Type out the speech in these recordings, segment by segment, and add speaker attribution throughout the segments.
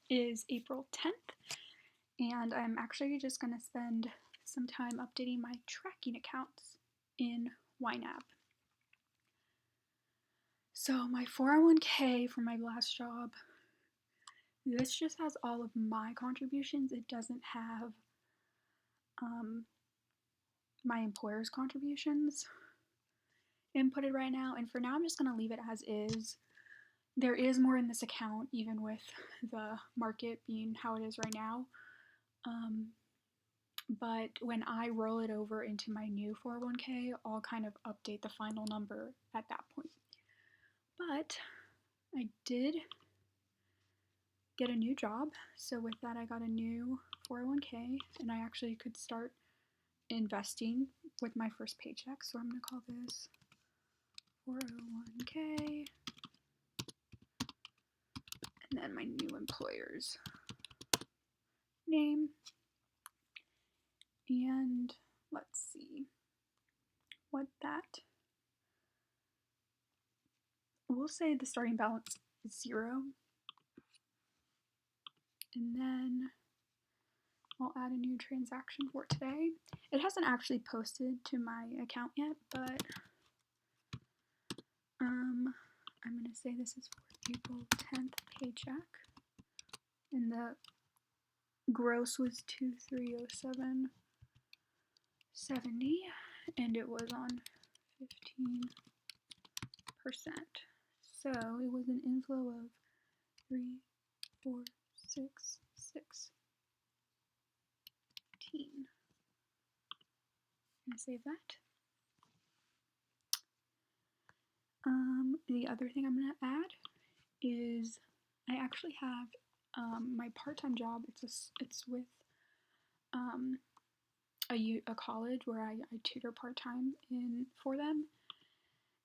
Speaker 1: is April 10th, and I'm actually just going to spend some time updating my tracking accounts in YNAB. So my 401k from my last job, this just has all of my contributions. It doesn't have my employer's contributions inputted right now, and for now I'm just going to leave it as is. There is more in this account, even with the market being how it is right now. But when I roll it over into my new 401k, I'll kind of update the final number at that point. But I did get a new job, so with that I got a new 401k, and I actually could start investing with my first paycheck. So I'm going to call this 401k, and then my new employer's name. And let's see what that, we'll say the starting balance is 0. And then I'll add a new transaction for today. It hasn't actually posted to my account yet, but I'm going to say this is for April 10th paycheck. And the gross was 2307.70, and it was on 15%. So it was an inflow of 3, 4, 6, 16. I'm going to save that. The other thing I'm going to add is I actually have my part-time job. It's with a college where I tutor part-time for them.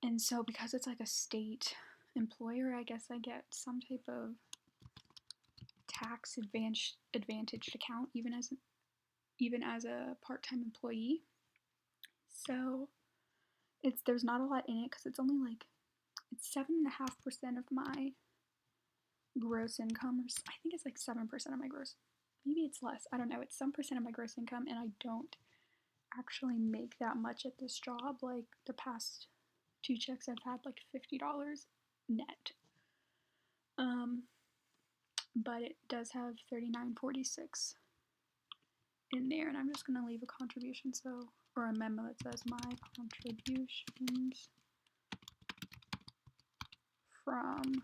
Speaker 1: And so because it's like a state employer, I guess I get some type of tax advantaged account even as a part-time employee. So there's not a lot in it because it's only like it's 7.5% of my gross income, or I think it's like 7% of my gross. Maybe it's less. I don't know. It's some percent of my gross income, and I don't actually make that much at this job. Like the past 2 checks I've had like $50 net. But it does have $39.46 in there, and I'm just gonna leave a contribution, or a memo that says my contributions from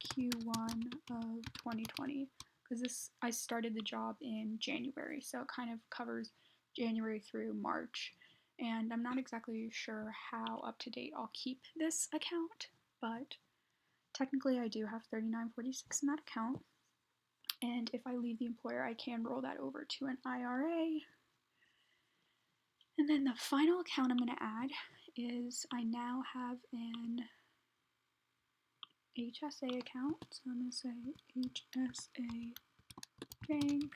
Speaker 1: Q1 of 2020, because I started the job in January, so it kind of covers January through March, and I'm not exactly sure how up to date I'll keep this account, but technically I do have $39.46 in that account, and if I leave the employer, I can roll that over to an IRA. And then the final account I'm going to add is I now have an HSA account. So I'm going to say HSA bank.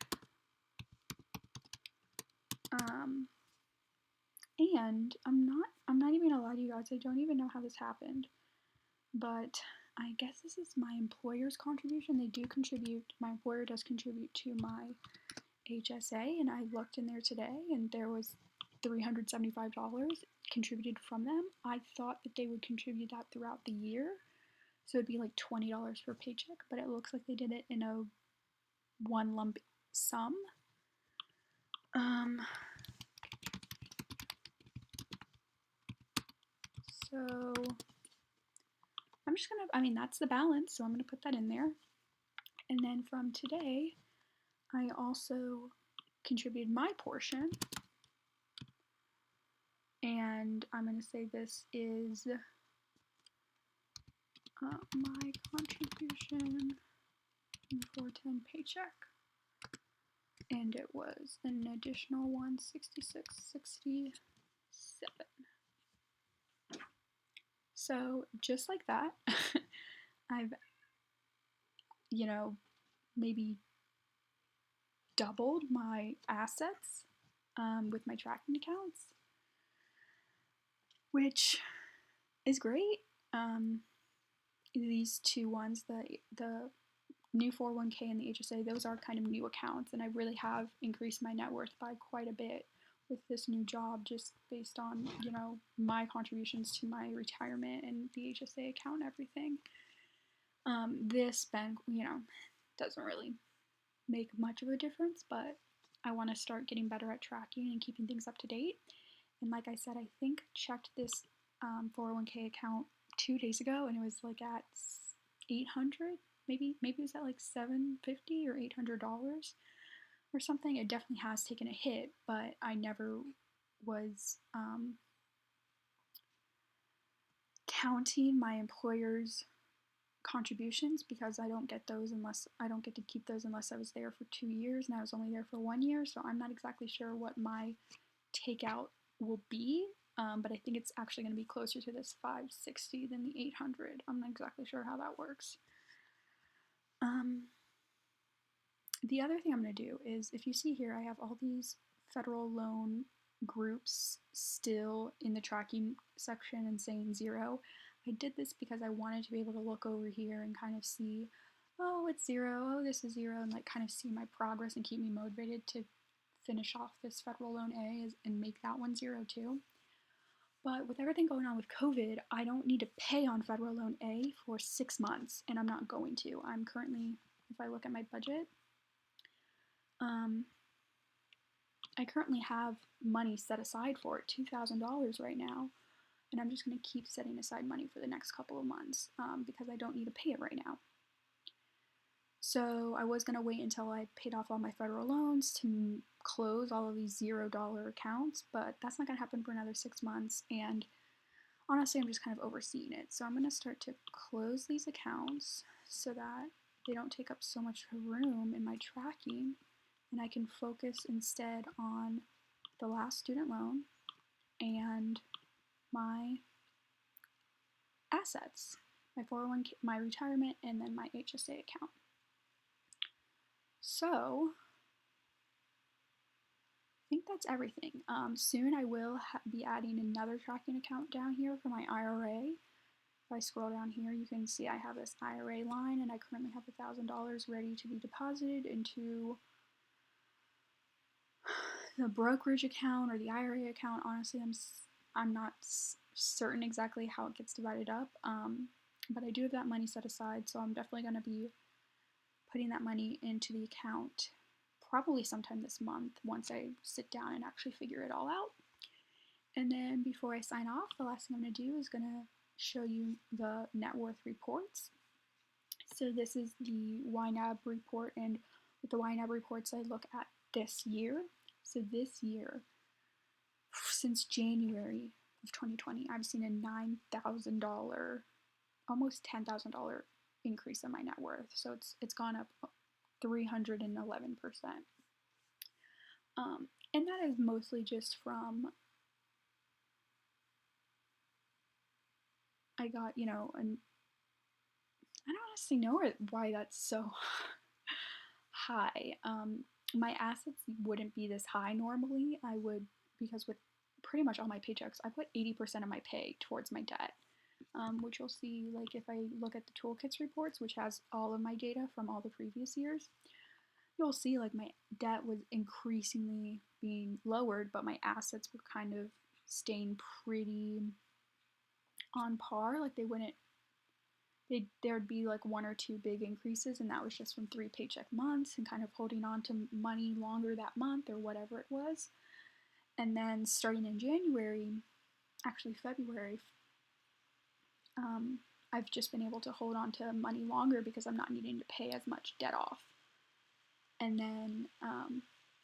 Speaker 1: And I'm not even gonna lie to you guys, I don't even know how this happened. But I guess this is my employer's contribution. My employer does contribute to my HSA, and I looked in there today and there was $375 contributed from them. I thought that they would contribute that throughout the year, so it'd be like $20 per paycheck, but it looks like they did it in a one lump sum. So I'm just gonna, that's the balance, so I'm gonna put that in there. And then from today, I also contributed my portion, and I'm gonna say this is my contribution from the 410 paycheck, and it was an additional $166.67. So just like that, I've, maybe doubled my assets with my tracking accounts, which is great. These two ones, the new 401k and the HSA, those are kind of new accounts, and I really have increased my net worth by quite a bit with this new job, just based on, you know, my contributions to my retirement and the HSA account and everything. This bank, you know, doesn't really make much of a difference, but I want to start getting better at tracking and keeping things up to date. And like I said, I think I checked this 401k account 2 days ago, and it was like at 800, maybe it was at like $750 or $800 or something. It definitely has taken a hit, but I never was counting my employer's contributions, because I don't get to keep those unless I was there for 2 years, and I was only there for 1 year, so I'm not exactly sure what my takeout will be, but I think it's actually going to be closer to this 560 than the 800. I'm not exactly sure how that works. The other thing I'm going to do is, if you see here, I have all these federal loan groups still in the tracking section and saying 0. I did this because I wanted to be able to look over here and kind of see, oh, it's 0, oh, this is 0, and like kind of see my progress and keep me motivated to finish off this federal loan A and make that one 0 too. But with everything going on with COVID, I don't need to pay on federal loan A for 6 months, and I'm not going to. I'm currently, if I look at my budget, I currently have money set aside for it, $2,000 right now, and I'm just going to keep setting aside money for the next couple of months because I don't need to pay it right now. So I was going to wait until I paid off all my federal loans to close all of these $0 accounts, but that's not going to happen for another 6 months, and honestly, I'm just kind of overseeing it. So I'm going to start to close these accounts so that they don't take up so much room in my tracking, and I can focus instead on the last student loan and my assets, my 401k, my retirement, and then my HSA account. So I think that's everything. Soon I will be adding another tracking account down here for my IRA. If I scroll down here, you can see I have this IRA line, and I currently have $1,000 ready to be deposited into the brokerage account or the IRA account. Honestly, I'm not certain exactly how it gets divided up, but I do have that money set aside, so I'm definitely going to be putting that money into the account probably sometime this month once I sit down and actually figure it all out. And then before I sign off, the last thing I'm going to do is going to show you the net worth reports. So this is the YNAB report, and with the YNAB reports, I look at this year. So this year, since January of 2020, I've seen a $9,000, almost $10,000 increase in my net worth. So it's gone up 311%. And that is mostly just from, I got, you know, and I don't honestly know why that's so high. My assets wouldn't be this high normally. I would, because with pretty much all my paychecks, I put 80% of my pay towards my debt, which you'll see, like, if I look at the toolkits reports, which has all of my data from all the previous years, you'll see, like, my debt was increasingly being lowered, but my assets were kind of staying pretty on par. Like, there'd be like 1 or 2 big increases, and that was just from 3 paycheck months and kind of holding on to money longer that month or whatever it was. And then starting in January, actually February, I've just been able to hold on to money longer because I'm not needing to pay as much debt off. And then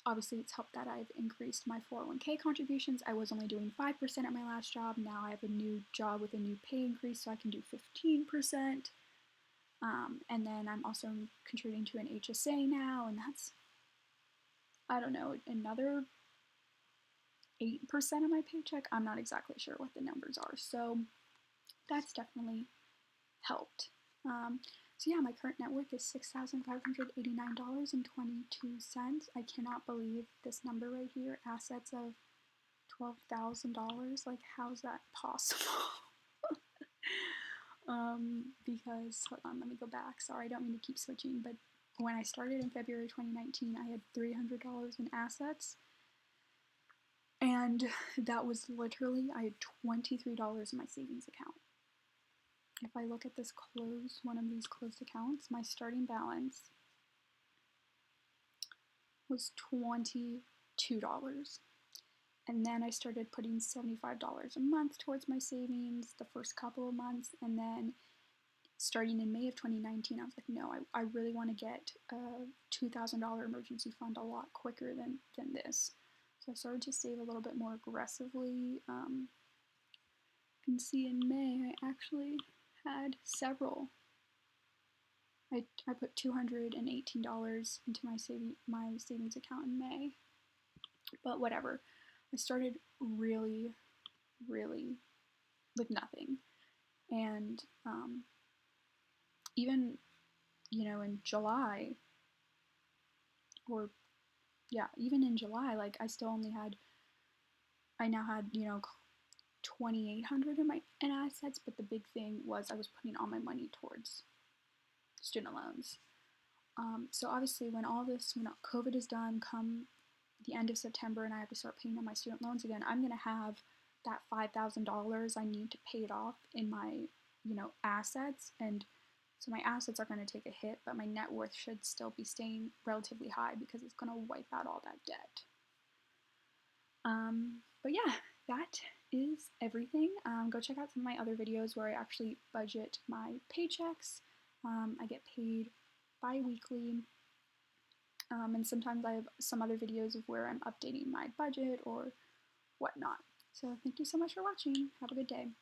Speaker 1: obviously it's helped that I've increased my 401k contributions. I was only doing 5% at my last job. Now I have a new job with a new pay increase, so I can do 15%. And then I'm also contributing to an HSA now, and that's, I don't know, another 8% of my paycheck. I'm not exactly sure what the numbers are, so that's definitely helped. So yeah, my current net worth is $6,589.22. I cannot believe this number right here, assets of $12,000. Like, how's that possible? Because, hold on, let me go back. Sorry, I don't mean to keep switching, but when I started in February 2019, I had $300 in assets, and that was literally, I had $23 in my savings account. If I look at this one of these closed accounts, my starting balance was $22. And then I started putting $75 a month towards my savings the first couple of months, and then starting in May of 2019, I was like, no, I really want to get a $2,000 emergency fund a lot quicker than this. So I started to save a little bit more aggressively. You can see in May, I actually had several. I put $218 into my savings account in May. But whatever. I started really with nothing. And even, in July, or yeah, even in July, like I now had, 2,800 in assets, but the big thing was I was putting all my money towards student loans. So obviously when all this, COVID is done, come the end of September, and I have to start paying on my student loans again, I'm going to have that $5,000 I need to pay it off in my, assets. And so my assets are going to take a hit, but my net worth should still be staying relatively high because it's going to wipe out all that debt. But yeah, that is everything. Go check out some of my other videos where I actually budget my paychecks. I get paid bi-weekly. And sometimes I have some other videos of where I'm updating my budget or whatnot. So thank you so much for watching. Have a good day.